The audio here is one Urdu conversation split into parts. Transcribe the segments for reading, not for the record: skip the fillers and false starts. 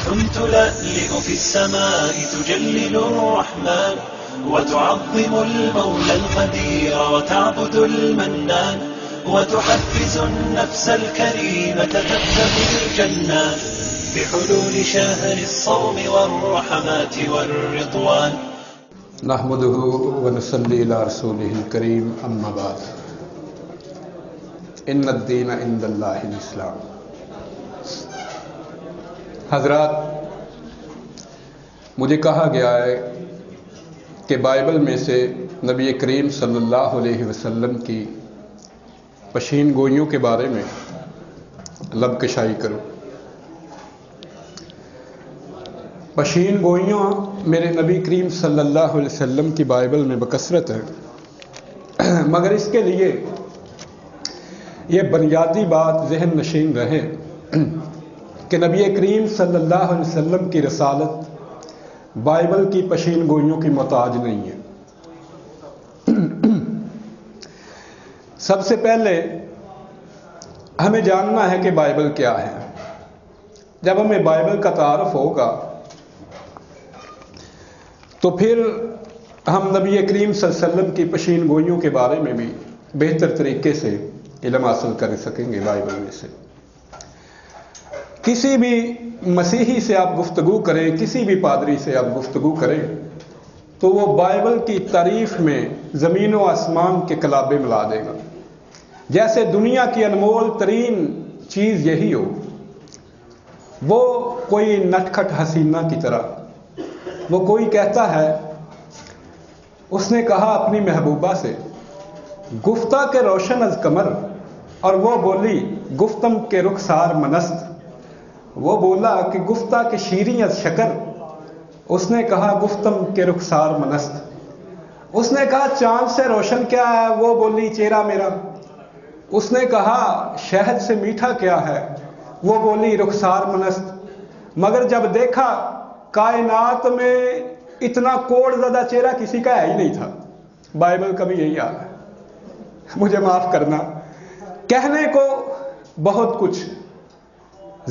تلألئ في السماء تجلل الرحمن وتعظم المولى القدير وتعبد المنان وتحفز النفس الكريمة تبتغي الجنات بحلول شهر الصوم والرحمات والرضوان. نحمده ونصلي على رسوله الكريم اما بعد. ان الدین عند اللہ الاسلام. حضرات، مجھے کہا گیا ہے کہ بائبل میں سے نبی کریم صلی اللہ علیہ وسلم کی پشین گوئیوں کے بارے میں لب کشائی کرو. پشین گوئیاں میرے نبی کریم صلی اللہ علیہ وسلم کی بائبل میں بکثرت ہے، مگر اس کے لیے یہ بنیادی بات ذہن نشین رہے کہ نبی کریم صلی اللہ علیہ وسلم کی رسالت بائبل کی پشین گوئیوں کی محتاج نہیں ہے. سب سے پہلے ہمیں جاننا ہے کہ بائبل کیا ہے. جب ہمیں بائبل کا تعارف ہوگا تو پھر ہم نبی کریم صلی اللہ علیہ وسلم کی پشین گوئیوں کے بارے میں بھی بہتر طریقے سے علم حاصل کر سکیں گے. بائبل میں سے کسی بھی مسیحی سے آپ گفتگو کریں، کسی بھی پادری سے آپ گفتگو کریں تو وہ بائبل کی تعریف میں زمین و آسمان کے کلابے ملا دے گا، جیسے دنیا کی انمول ترین چیز یہی ہو. وہ کوئی نٹکھٹ حسینہ کی طرح، وہ کوئی کہتا ہے، اس نے کہا اپنی محبوبہ سے گفتہ کے روشن از کمر، اور وہ بولی گفتم کے رخسار منست. وہ بولا کہ گفتہ کے شیریں از شکر، اس نے کہا گفتم کے رخسار منست. اس نے کہا چاند سے روشن کیا ہے، وہ بولی چہرہ میرا. اس نے کہا شہد سے میٹھا کیا ہے، وہ بولی رخسار منست. مگر جب دیکھا کائنات میں اتنا کوڑ زدہ چہرہ کسی کا ہے ہی نہیں تھا. بائبل کا بھی یہی حال ہے. مجھے معاف کرنا، کہنے کو بہت کچھ،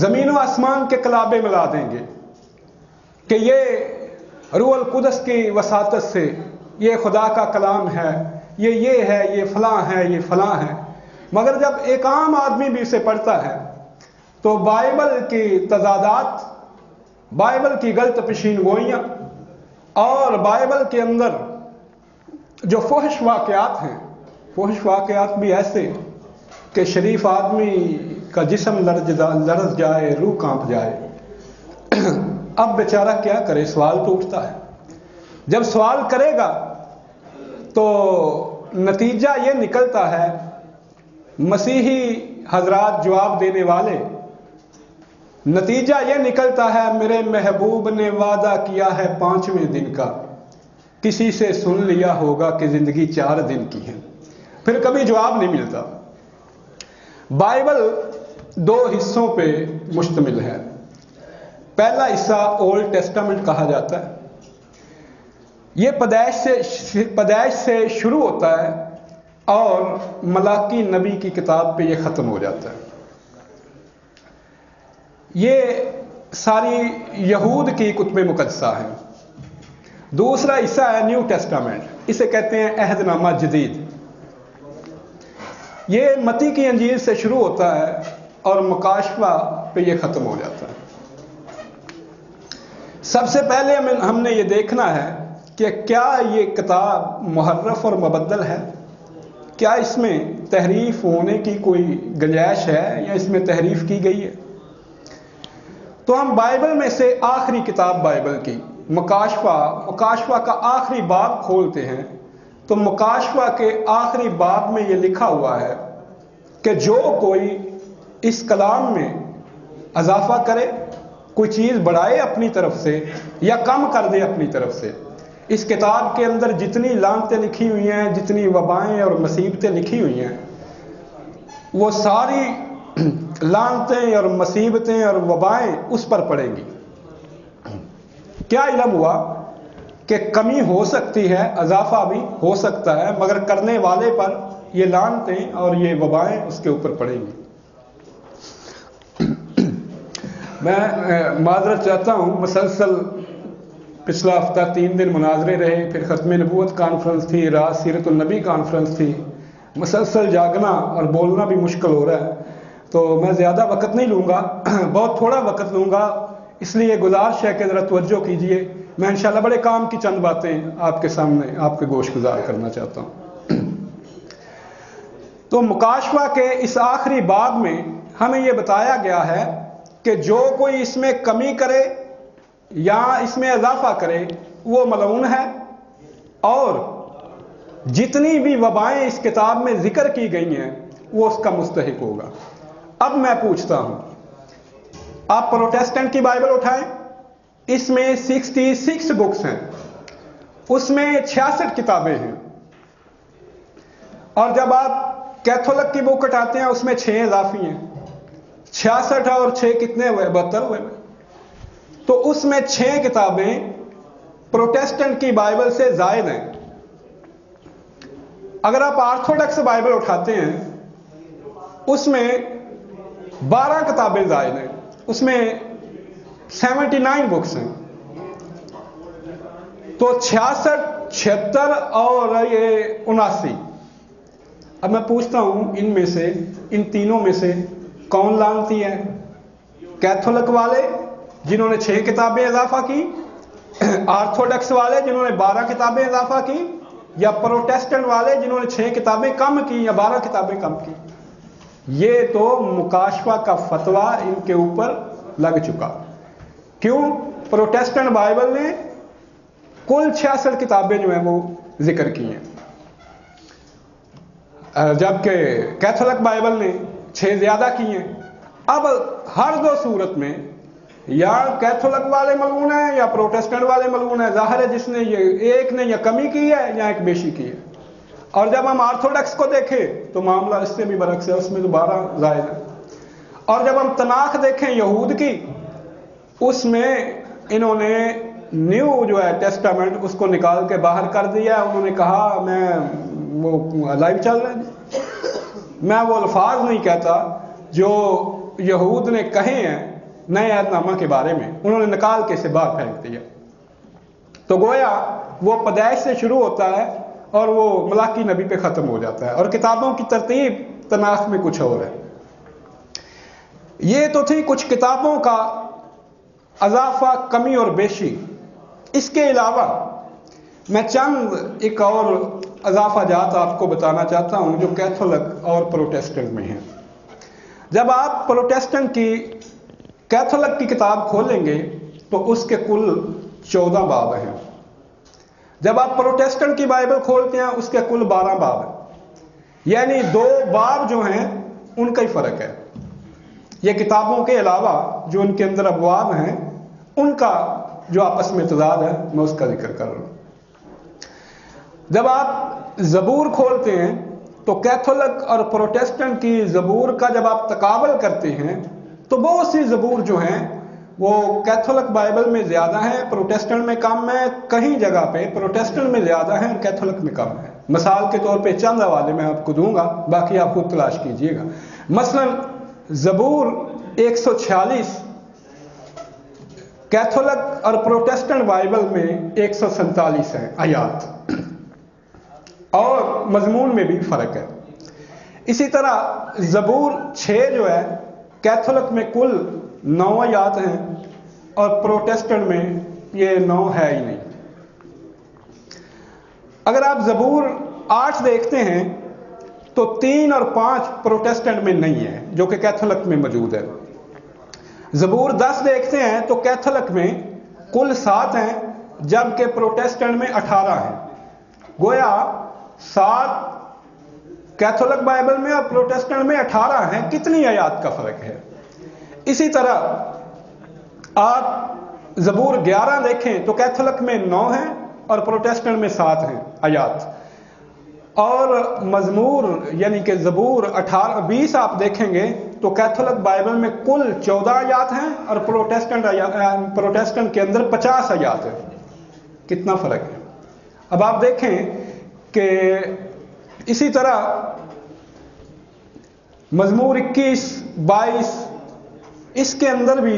زمین و آسمان کے کلابے ملا دیں گے کہ یہ روح القدس کی وساطت سے یہ خدا کا کلام ہے، یہ ہے، یہ فلاں ہے، یہ فلاں ہے. مگر جب ایک عام آدمی بھی اسے پڑھتا ہے تو بائبل کی تضادات، بائبل کی غلط پشین گوئیاں اور بائبل کے اندر جو فحش واقعات ہیں، فحش واقعات بھی ایسے کہ شریف آدمی کا جسم لرز جائے، روح کانپ جائے. اب بیچارہ کیا کرے؟ سوال تو اٹھتا ہے. جب سوال کرے گا تو نتیجہ یہ نکلتا ہے، مسیحی حضرات جواب دینے والے، نتیجہ یہ نکلتا ہے میرے محبوب نے وعدہ کیا ہے 5ویں دن کا، کسی سے سن لیا ہوگا کہ زندگی 4 دن کی ہے. پھر کبھی جواب نہیں ملتا. بائبل 2 حصوں پہ مشتمل ہے. پہلا حصہ اولڈ ٹیسٹامنٹ کہا جاتا ہے. یہ پیدائش سے شروع ہوتا ہے اور ملاکی نبی کی کتاب پہ یہ ختم ہو جاتا ہے. یہ ساری یہود کی کتب مقدسہ ہیں. دوسرا حصہ ہے نیو ٹیسٹامنٹ، اسے کہتے ہیں عہد نامہ جدید. یہ متی کی انجیل سے شروع ہوتا ہے اور مکاشفہ پہ یہ ختم ہو جاتا ہے. سب سے پہلے ہم نے یہ دیکھنا ہے کہ کیا یہ کتاب محرف اور مبدل ہے، کیا اس میں تحریف ہونے کی کوئی گنجائش ہے یا اس میں تحریف کی گئی ہے. تو ہم بائبل میں سے آخری کتاب بائبل کی مکاشفہ کا آخری باب کھولتے ہیں تو مکاشفہ کے آخری باب میں یہ لکھا ہوا ہے کہ جو کوئی اس کلام میں اضافہ کرے، کوئی چیز بڑھائے اپنی طرف سے یا کم کر دے اپنی طرف سے، اس کتاب کے اندر جتنی لعنتیں لکھی ہوئی ہیں، جتنی وبائیں اور مصیبتیں لکھی ہوئی ہیں، وہ ساری لعنتیں اور مصیبتیں اور وبائیں اس پر پڑیں گی. کیا علم ہوا کہ کمی ہو سکتی ہے، اضافہ بھی ہو سکتا ہے، مگر کرنے والے پر یہ لعنتیں اور یہ وبائیں اس کے اوپر پڑیں گی. میں معذرت چاہتا ہوں، مسلسل پچھلا ہفتہ 3 دن مناظرے رہے، پھر ختم نبوت کانفرنس تھی، رات سیرت النبی کانفرنس تھی، مسلسل جاگنا اور بولنا بھی مشکل ہو رہا ہے، تو میں زیادہ وقت نہیں لوں گا، بہت تھوڑا وقت لوں گا، اس لیے گزارش ہے کہ ذرا توجہ کیجئے۔ میں انشاءاللہ بڑے کام کی چند باتیں آپ کے سامنے آپ کے گوش گزار کرنا چاہتا ہوں۔ تو مکاشفہ کے اس آخری باب میں ہمیں یہ بتایا گیا ہے کہ جو کوئی اس میں کمی کرے یا اس میں اضافہ کرے وہ ملعون ہے، اور جتنی بھی وبائیں اس کتاب میں ذکر کی گئی ہیں وہ اس کا مستحق ہوگا۔ اب میں پوچھتا ہوں، آپ پروٹیسٹنٹ کی بائبل اٹھائیں، اس میں 66 بکس ہیں، اس میں 66 کتابیں ہیں، اور جب آپ کیتھولک کی بک اٹھاتے ہیں اس میں 6 اضافی ہیں، 66 اور 6 کتنے ہوئے؟ 72 ہوئے۔ تو اس میں 6 کتابیں پروٹیسٹنٹ کی بائبل سے زائد ہیں۔ اگر آپ آرتھوڈکس بائبل اٹھاتے ہیں اس میں 12 کتابیں زائد ہیں، اس میں 79 بکس ہیں۔ تو 66، 76 اور یہ 79۔ اب میں پوچھتا ہوں ان میں سے، ان تینوں میں سے کون لانتی ہے؟ کیتھولک والے جنہوں نے 6 کتابیں اضافہ کی، آرتھوڈکس والے جنہوں نے 12 کتابیں اضافہ کی، یا پروٹیسٹنٹ والے جنہوں نے 6 کتابیں کم کی یا 12 کتابیں کم کی؟ یہ تو مکاشفہ کا فتویٰ ان کے اوپر لگ چکا۔ کیوں؟ پروٹیسٹنٹ بائبل نے کل 66 کتابیں جو ہیں وہ ذکر کی ہیں، جبکہ کیتھولک بائبل نے 6 زیادہ کی ہیں۔ اب ہر دو صورت میں یا کیتھولک والے ملعون ہیں یا پروٹیسٹنٹ والے ملعون ہیں، ظاہر ہے جس نے یہ ایک نے یا کمی کی ہے یا ایک بیشی کی ہے۔ اور جب ہم آرتھوڈکس کو دیکھیں تو معاملہ اس سے بھی برعکس ہے، اس میں تو 12 زائد ہے۔ اور جب ہم تناخ دیکھیں یہود کی، اس میں انہوں نے نیو جو ہے ٹیسٹامنٹ اس کو نکال کے باہر کر دیا، انہوں نے کہا میں وہ لائیو چل رہا ہے، میں وہ الفاظ نہیں کہتا جو یہود نے کہے ہیں نئے عہد نامہ کے بارے میں، انہوں نے نکال کے اسے باہر پھینک دیا۔ تو گویا وہ پیدائش سے شروع ہوتا ہے اور وہ ملاکی نبی پہ ختم ہو جاتا ہے، اور کتابوں کی ترتیب تناخ میں کچھ اور ہے۔ یہ تو تھی کچھ کتابوں کا اضافہ، کمی اور بیشی۔ اس کے علاوہ میں چند ایک اور اضافہ جات آپ کو بتانا چاہتا ہوں جو کیتھولک اور پروٹیسٹنٹ میں ہیں۔ جب آپ پروٹیسٹنٹ کی کیتھولک کی کتاب کھولیں گے تو اس کے کل 14 باب ہیں۔ جب آپ پروٹیسٹنٹ کی بائبل کھولتے ہیں اس کے کل 12 باب ہیں، یعنی 2 باب جو ہیں ان کا ہی فرق ہے۔ یہ کتابوں کے علاوہ جو ان کے اندر ابواب ہیں ان کا جو آپس میں تضاد ہے میں اس کا ذکر کر رہا ہوں۔ جب آپ زبور کھولتے ہیں تو کیتھولک اور پروٹیسٹنٹ کی زبور کا جب آپ تقابل کرتے ہیں تو بہت سی زبور جو ہیں وہ کیتھولک بائبل میں زیادہ ہیں، پروٹیسٹنٹ میں کم ہے، کہیں جگہ پہ پروٹیسٹنٹ میں زیادہ ہیں اور کیتھولک میں کم ہے۔ مثال کے طور پہ چند حوالے میں آپ کو دوں گا، باقی آپ خود تلاش کیجئے گا۔ مثلا زبور 146 کیتھولک اور پروٹیسٹنٹ بائبل میں 147 ہیں آیات، اور مضمون میں بھی فرق ہے۔ اسی طرح زبور 6 جو ہے کیتھولک میں کل 9 آیات ہیں اور پروٹیسٹنٹ میں یہ 9 ہے ہی نہیں۔ اگر آپ زبور 8 دیکھتے ہیں تو 3 اور 5 پروٹیسٹنٹ میں نہیں ہے جو کہ کیتھولک میں موجود ہے۔ زبور 10 دیکھتے ہیں تو کیتھولک میں کل 7 ہیں جبکہ پروٹیسٹنٹ میں 18 ہیں۔ گویا 7 کیتھولک بائبل میں اور پروٹیسٹنٹ میں 18 ہیں، کتنی آیات کا فرق ہے۔ اسی طرح آپ زبور 11 دیکھیں تو کیتھولک میں 9 ہیں اور پروٹیسٹنٹ میں 7 ہیں آیات، اور مزمور یعنی کہ زبور 20 آپ دیکھیں گے تو کیتھولک بائبل میں کل 14 آیات ہیں اور پروٹیسٹنٹ کے اندر 50 آیات ہیں۔ کتنا فرق ہے۔ اب آپ دیکھیں کہ اسی طرح مزمور 21، 22 اس کے اندر بھی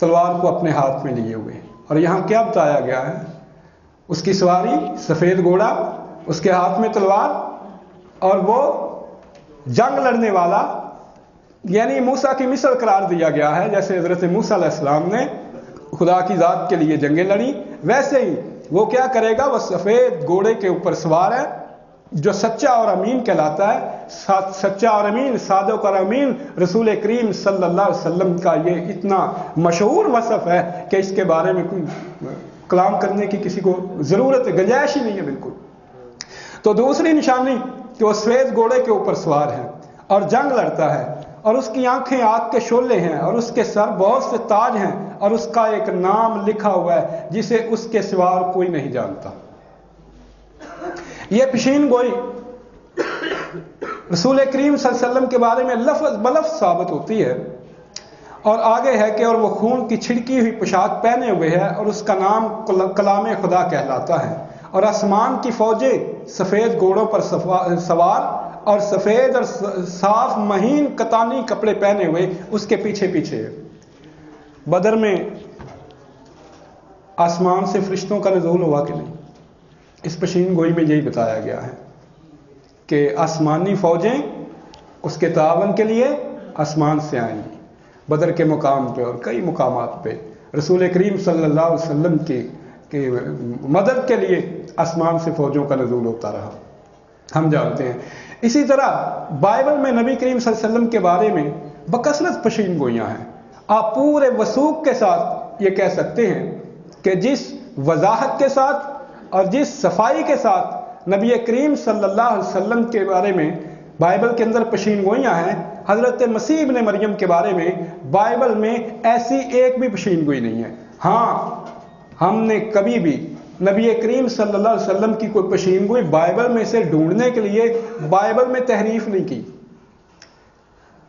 تلوار کو اپنے ہاتھ میں لیے ہوئے. اور یہاں کیا بتایا گیا ہے؟ اس کی سواری سفید گھوڑا، اس کے ہاتھ میں تلوار، اور وہ جنگ لڑنے والا، یعنی موسیٰ کی مثل قرار دیا گیا ہے. جیسے حضرت موسیٰ علیہ السلام نے خدا کی ذات کے لیے جنگیں لڑی، ویسے ہی وہ کیا کرے گا؟ وہ سفید گھوڑے کے اوپر سوار ہے، جو سچا اور امین کہلاتا ہے. سچا اور امین، صادق اور امین رسول کریم صلی اللہ علیہ وسلم کا یہ اتنا مشہور وصف ہے کہ اس کے بارے میں کوئی کلام کرنے کی کسی کو ضرورت گنجائش ہی نہیں ہے بالکل. تو دوسری نشانی کہ وہ سفید گھوڑے کے اوپر سوار ہے اور جنگ لڑتا ہے، اور اس کی آنکھیں آگ کے شعلے ہیں، اور اس کے سر بہت سے تاج ہیں، اور اس کا ایک نام لکھا ہوا ہے جسے اس کے سوا کوئی نہیں جانتا. یہ پیشین گوئی رسول کریم صلی اللہ علیہ وسلم کے بارے میں لفظ بلفظ ثابت ہوتی ہے. اور آگے ہے کہ اور وہ خون کی چھڑکی ہوئی پوشاک پہنے ہوئے ہے، اور اس کا نام کلام خدا کہلاتا ہے. اور آسمان کی فوجیں سفید گھوڑوں پر سوار اور سفید اور صاف مہین کتانی کپڑے پہنے ہوئے اس کے پیچھے پیچھے ہے. بدر میں آسمان سے فرشتوں کا نزول ہوا کہ نہیں؟ اس پیشین گوئی میں یہی بتایا گیا ہے کہ آسمانی فوجیں اس کے تعاون کے لیے آسمان سے آئیں گی. بدر کے مقام پہ اور کئی مقامات پہ رسول کریم صلی اللہ علیہ وسلم کی مدد کے لیے آسمان سے فوجوں کا نزول ہوتا رہا، ہم جانتے ہیں. اسی طرح بائبل میں نبی کریم صلی اللہ علیہ وسلم کے بارے میں بکثرت پیشین گوئیاں ہیں. آپ پورے وثوق کے ساتھ یہ کہہ سکتے ہیں کہ جس وضاحت کے ساتھ اور جس صفائی کے ساتھ نبی کریم صلی اللہ علیہ وسلم کے بارے میں بائبل کے اندر پیشین گوئیاں ہیں، حضرت مسیح ابن مریم کے بارے میں بائبل میں ایسی ایک بھی پیشین گوئی نہیں ہے. ہاں، ہم نے کبھی بھی نبی کریم صلی اللہ علیہ وسلم کی کوئی پیشین گوئی بائبل میں سے ڈھونڈنے کے لیے بائبل میں تحریف نہیں کی.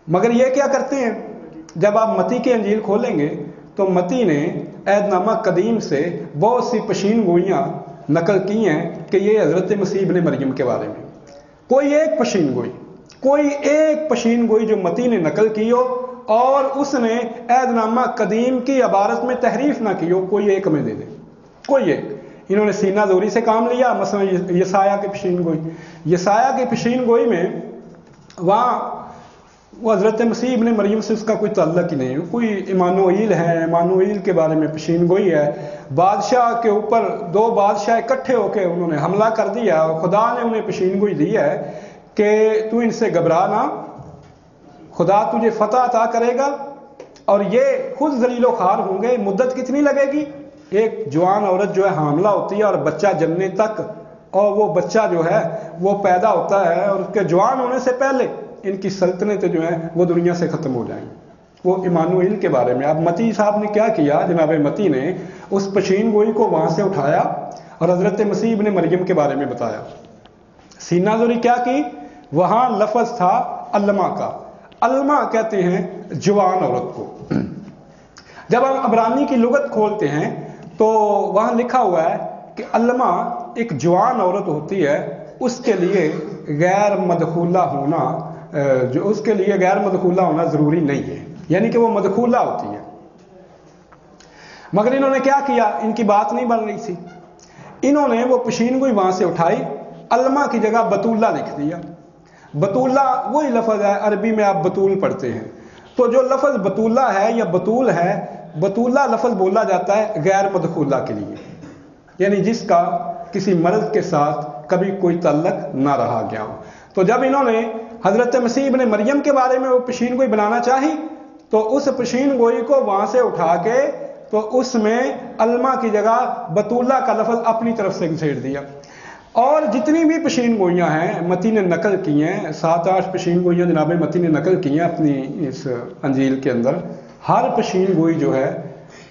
مگر یہ کیا کرتے ہیں، جب آپ متی کی انجیل کھولیں گے تو متی نے عہد نامہ قدیم سے بہت سی پیشین گوئیاں نقل کی ہیں کہ یہ حضرت مسیح ابن مریم کے بارے میں. کوئی ایک پیشین گوئی جو متی نے نقل کی ہو اور اس نے عہد نامہ قدیم کی عبارت میں تحریف نہ کی ہو، کوئی ایک میں دے دیں، کوئی ایک. انہوں نے سینہ زوری سے کام لیا، مثلا یسایہ کی پیشین گوئی. یسایہ کی پیشین گوئی میں وہاں وہ حضرت مسیح ابن مریم سے اس کا کوئی تعلق ہی نہیں. کوئی ایمانوئیل ہے، ایمانوئیل کے بارے میں پیشین گوئی ہے. بادشاہ کے اوپر دو بادشاہ اکٹھے ہو کے انہوں نے حملہ کر دیا، اور خدا نے انہیں پیشین گوئی دی ہے کہ تو ان سے گھبرا نہ، خدا تجھے فتح عطا کرے گا، اور یہ خود ذلیل و خوار ہوں گے. مدت کتنی لگے گی؟ ایک جوان عورت جو ہے حاملہ ہوتی ہے اور بچہ جننے تک، اور وہ بچہ جو ہے وہ پیدا ہوتا ہے، اور اس کے جوان ہونے سے پہلے ان کی سلطنتیں جو ہیں وہ دنیا سے ختم ہو جائیں گی. وہ ایمانوئیل کے بارے میں. اب متی صاحب نے کیا کیا؟ جناب متی نے اس پیشین گوئی کو وہاں سے اٹھایا اور حضرت مسیح ابن مریم کے بارے میں بتایا. سینہ زوری کیا کی؟ وہاں لفظ تھا علمہ کا. علمہ کہتے ہیں جوان عورت کو. جب ہم عبرانی کی لغت کھولتے ہیں تو وہاں لکھا ہوا ہے کہ علمہ ایک جوان عورت ہوتی ہے، اس کے لیے غیر مدخولہ ہونا اس کے لیے غیر مدخولہ ہونا ضروری نہیں ہے، یعنی کہ وہ مدخولہ ہوتی ہے. مگر انہوں نے کیا کیا؟ ان کی بات نہیں بن رہی تھی، انہوں نے وہ پیشین گوئی وہاں سے اٹھائی، علمہ کی جگہ بطولہ لکھ دیا. بطولہ وہی لفظ ہے، عربی میں آپ بطول پڑھتے ہیں، تو جو لفظ بطولہ ہے یا بطول ہے، بطولہ لفظ بولا جاتا ہے غیر مدخولہ کے لیے، یعنی جس کا کسی مرد کے ساتھ کبھی کوئی تعلق نہ رہا گیا ہو. تو جب انہوں نے حضرت مسیح ابن مریم کے بارے میں وہ پیشین گوئی بنانا چاہی تو اس پیشین گوئی کو وہاں سے اٹھا کے تو اس میں علمہ کی جگہ بطولہ کا لفظ اپنی طرف سے گھسیٹ دیا. اور جتنی بھی پیشین گوئیاں ہیں متی نے نقل کی ہیں، 7-8 پیشین گوئیاں جناب متی نے نقل کی ہیں اپنی اس انجیل کے اندر. ہر پیشین گوئی جو ہے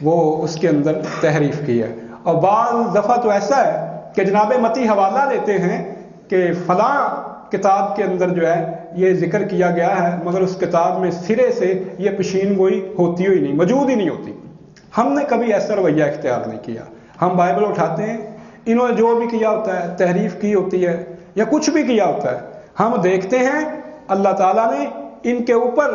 وہ اس کے اندر تحریف کی ہے. اور بعض دفعہ تو ایسا ہے کہ جناب متی حوالہ دیتے ہیں کہ فلاں کتاب کے اندر جو ہے یہ ذکر کیا گیا ہے، مگر اس کتاب میں سرے سے یہ پیشین گوئی ہوتی ہوئی نہیں، موجود ہی نہیں ہوتی. ہم نے کبھی ایسا رویہ اختیار نہیں کیا. ہم بائبل اٹھاتے ہیں، انہوں نے جو بھی کیا ہوتا ہے، تحریف کی ہوتی ہے یا کچھ بھی کیا ہوتا ہے، ہم دیکھتے ہیں اللہ تعالیٰ نے ان کے اوپر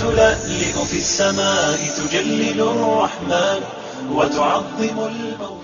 تلألئ في السماء تجلل الرحمن وتعظم المولى